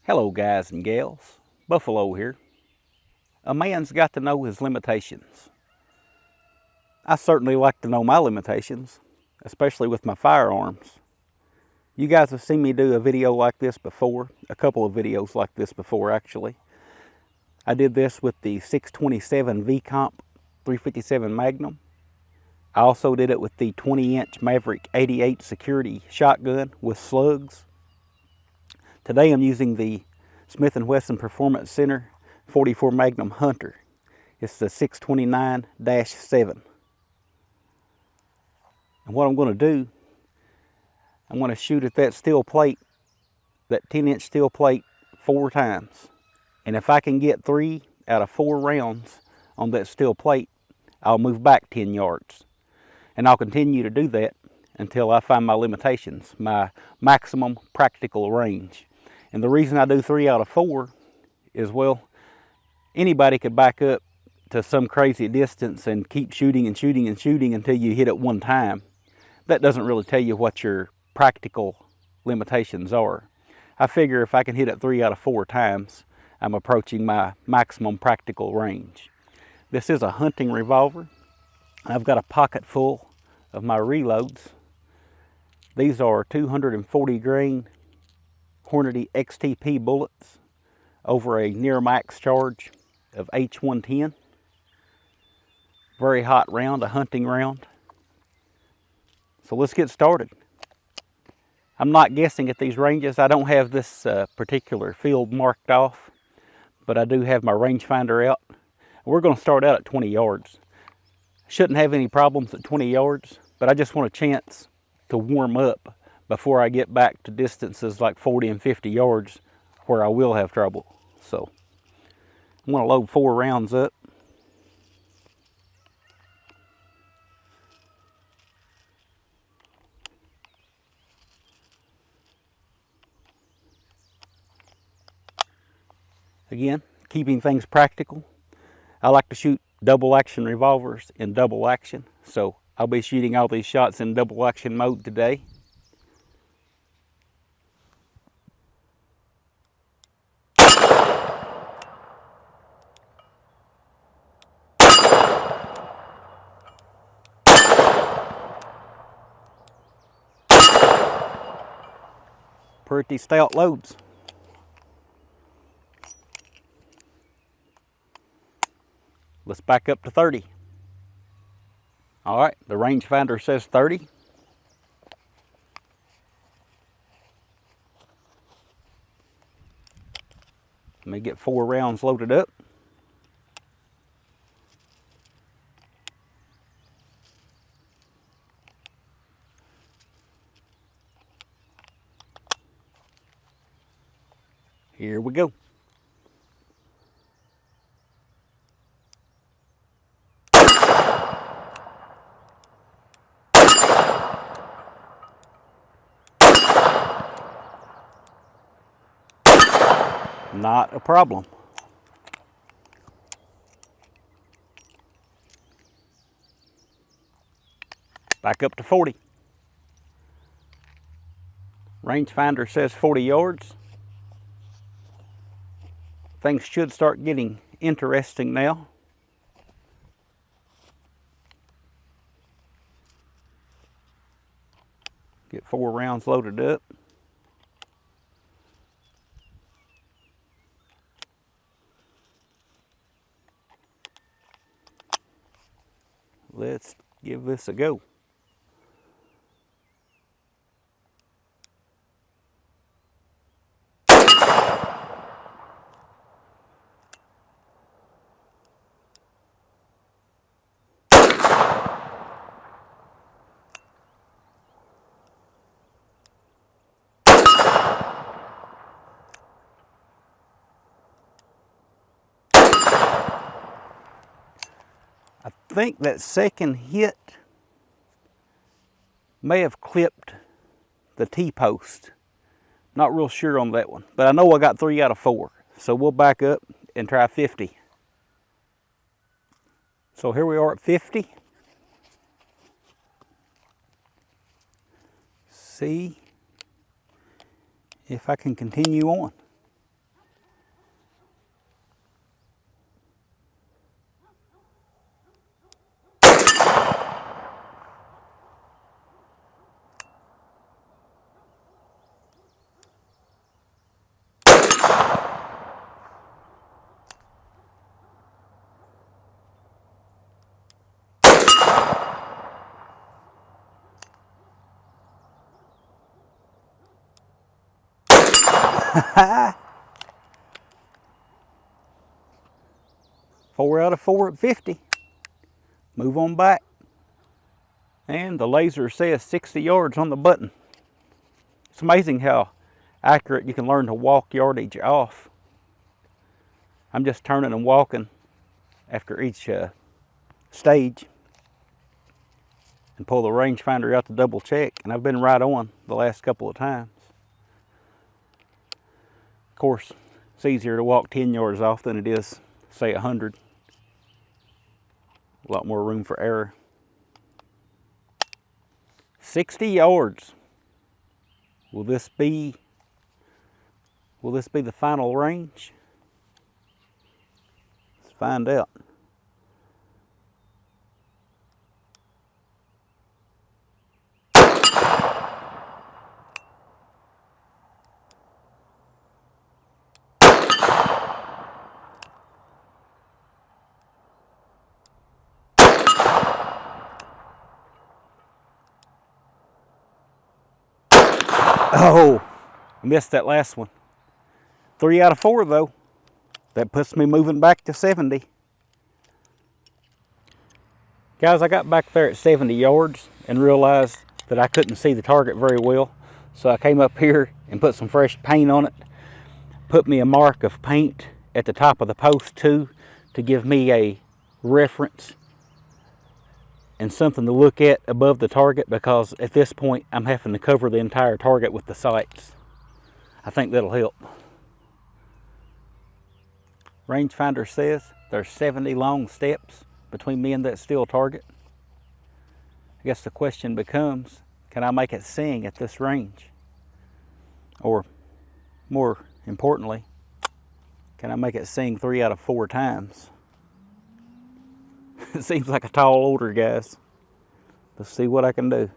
Hello guys and gals, Buffalo here. A man's got to know his limitations. I certainly like to know my limitations, especially with my firearms. You guys have seen me do a video like this before, a couple of videos like this before actually. I did this with the 627 V-Comp 357 Magnum. I also did it with the 20-inch Maverick 88 security shotgun with slugs. Today I'm using the Smith Wesson Performance Center 44 Magnum Hunter. It's the 629-7. And what I'm going to do, I'm going to shoot at that steel plate, that 10-inch steel plate, 4 times. And if I can get 3 out of 4 rounds on that steel plate, I'll move back 10 yards. And I'll continue to do that until I find my limitations, my maximum practical range. And the reason I do 3 out of 4 is, well, anybody could back up to some crazy distance and keep shooting and shooting and shooting until you hit it one time. That doesn't really tell you what your practical limitations are. I figure if I can hit it 3 out of 4 times, I'm approaching my maximum practical range. This is a hunting revolver. I've got a pocket full of my reloads. These are 240 grain Hornady XTP bullets over a near max charge of H110. Very hot round, a hunting round. So let's get started. I'm not guessing at these ranges. I don't have this particular field marked off, but I do have my rangefinder out. We're going to start out at 20 yards. Shouldn't have any problems at 20 yards, but I just want a chance to warm up before I get back to distances like 40 and 50 yards where I will have trouble. So I'm going to load 4 rounds up. Again, keeping things practical. I like to shoot double action revolvers in double action, so I'll be shooting all these shots in double action mode today. Pretty stout loads. Let's back up to 30. All right, the rangefinder says 30. Let me get 4 rounds loaded up. Here we go. Not a problem. Back up to 40. Rangefinder says 40 yards. Things should start getting interesting now. Get 4 rounds loaded up. Let's give this a go. I think that second hit may have clipped the T-post. Not real sure on that one, but I know I got 3 out of 4. So we'll back up and try 50. So here we are at 50. See if I can continue on. Four out of four at 50. Move on back. And the laser says 60 yards on the button. It's amazing how accurate you can learn to walk yardage off. I'm just turning and walking after each stage and pull the rangefinder out to double check, and I've been right on the last couple of times. Of course, it's easier to walk 10 yards off than it is, say, 100. A lot more room for error. 60 yards. Will this be the final range? Let's find out. Oh, missed that last one. 3 out of 4 though. That puts me moving back to 70. Guys, I got back there at 70 yards and realized that I couldn't see the target very well. So I came up here and put some fresh paint on it. Put me a mark of paint at the top of the post too, to give me a reference and something to look at above the target, because at this point I'm having to cover the entire target with the sights. I think that'll help. Rangefinder says there's 70 long steps between me and that still target. I guess the question becomes, can I make it sing at this range? Or more importantly, can I make it sing 3 out of 4 times? It seems like a tall order, guys. Let's see what I can do.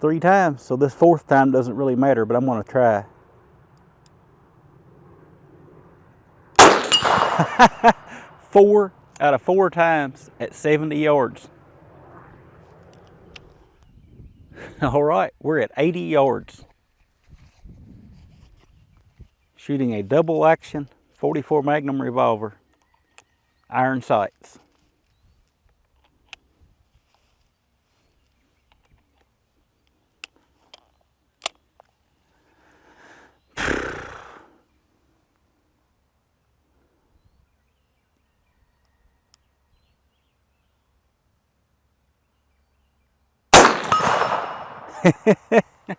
Three times, so this 4th time doesn't really matter, but I'm going to try. Four out of 4 times at 70 yards. All right, we're at 80 yards. Shooting a double action 44 Magnum revolver, iron sights.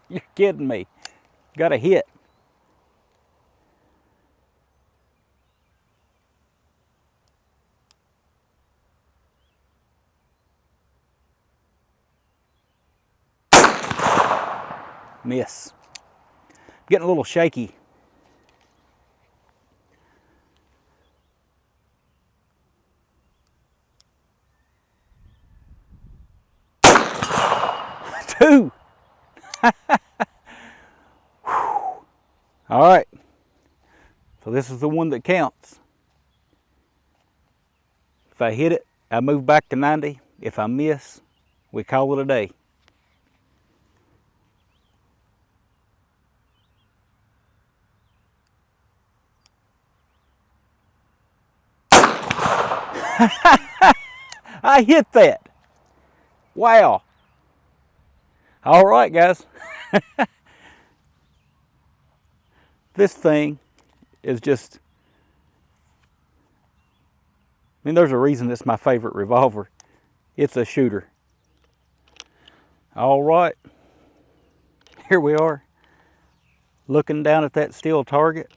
You're kidding me. Got a hit. Miss. Getting a little shaky. Two. All right, so this is the one that counts. If I hit it, I move back to 90. If I miss, we call it a day. I hit that. Wow. All right, guys. This thing is just, I mean, there's a reason it's my favorite revolver. It's a shooter. All right. Here we are, looking down at that steel target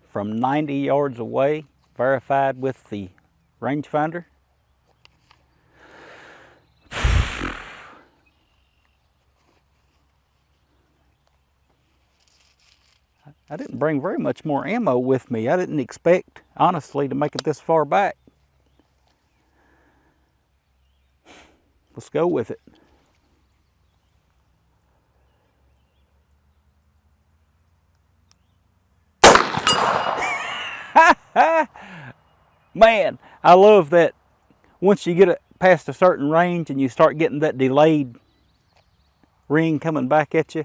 from 90 yards away, verified with the rangefinder. I didn't bring very much more ammo with me. I didn't expect, honestly, to make it this far back. Let's go with it. Man, I love that once you get it past a certain range and you start getting that delayed ring coming back at you.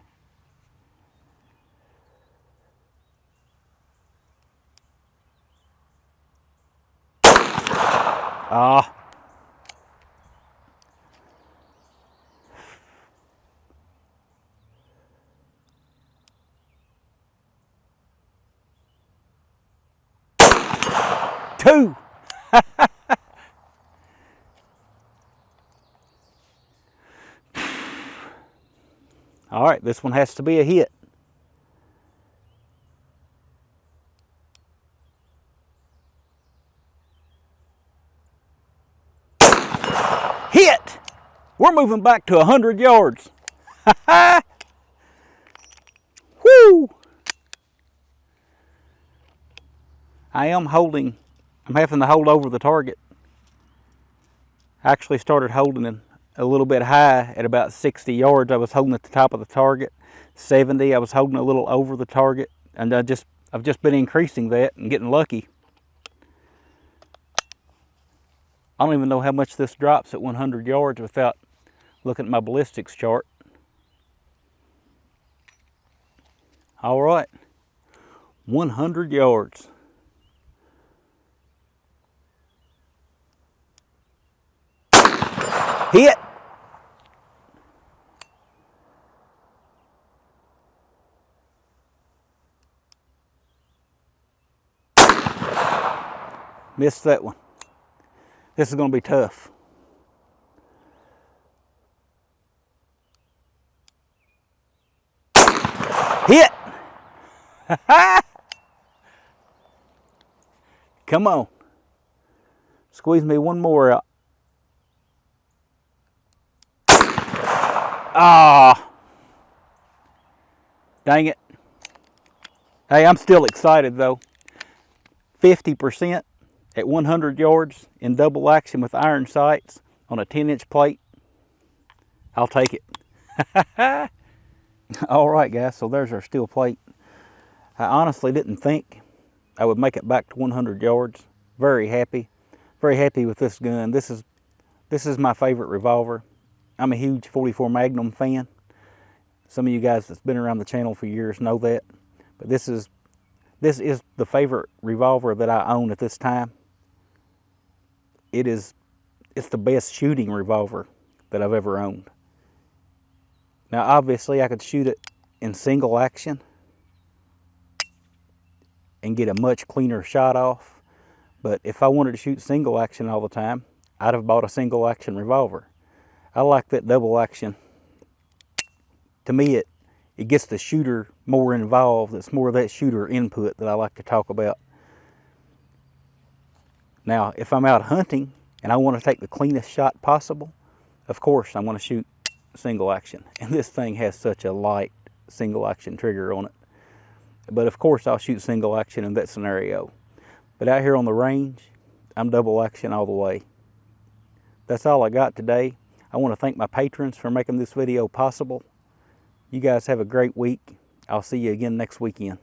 Ah. Two. All right, this one has to be a hit. Hit! We're moving back to 100 yards. Woo! I'm having to hold over the target. I actually started holding it a little bit high at about 60 yards. I was holding at the top of the target. 70, I was holding a little over the target. And I've just been increasing that and getting lucky. I don't even know how much this drops at 100 yards without looking at my ballistics chart. All right, 100 yards. Hit! Missed that one. This is going to be tough. Hit! Come on. Squeeze me one more out. Ah. Dang it. Hey, I'm still excited though. 50% at 100 yards in double action with iron sights on a 10-inch plate. I'll take it. All right, guys, so there's our steel plate. I honestly didn't think I would make it back to 100 yards. Very happy with this gun. This is my favorite revolver. I'm a huge 44 Magnum fan. Some of you guys that's been around the channel for years know that. But this is the favorite revolver that I own at this time. It's the best shooting revolver that I've ever owned. Now obviously I could shoot it in single action and get a much cleaner shot off. But if I wanted to shoot single action all the time, I'd have bought a single action revolver. I like that double action. To me, it gets the shooter more involved. It's more of that shooter input that I like to talk about. Now, if I'm out hunting and I want to take the cleanest shot possible, of course I'm going to shoot single action. And this thing has such a light single action trigger on it. But of course I'll shoot single action in that scenario. But out here on the range, I'm double action all the way. That's all I got today. I want to thank my patrons for making this video possible. You guys have a great week. I'll see you again next weekend.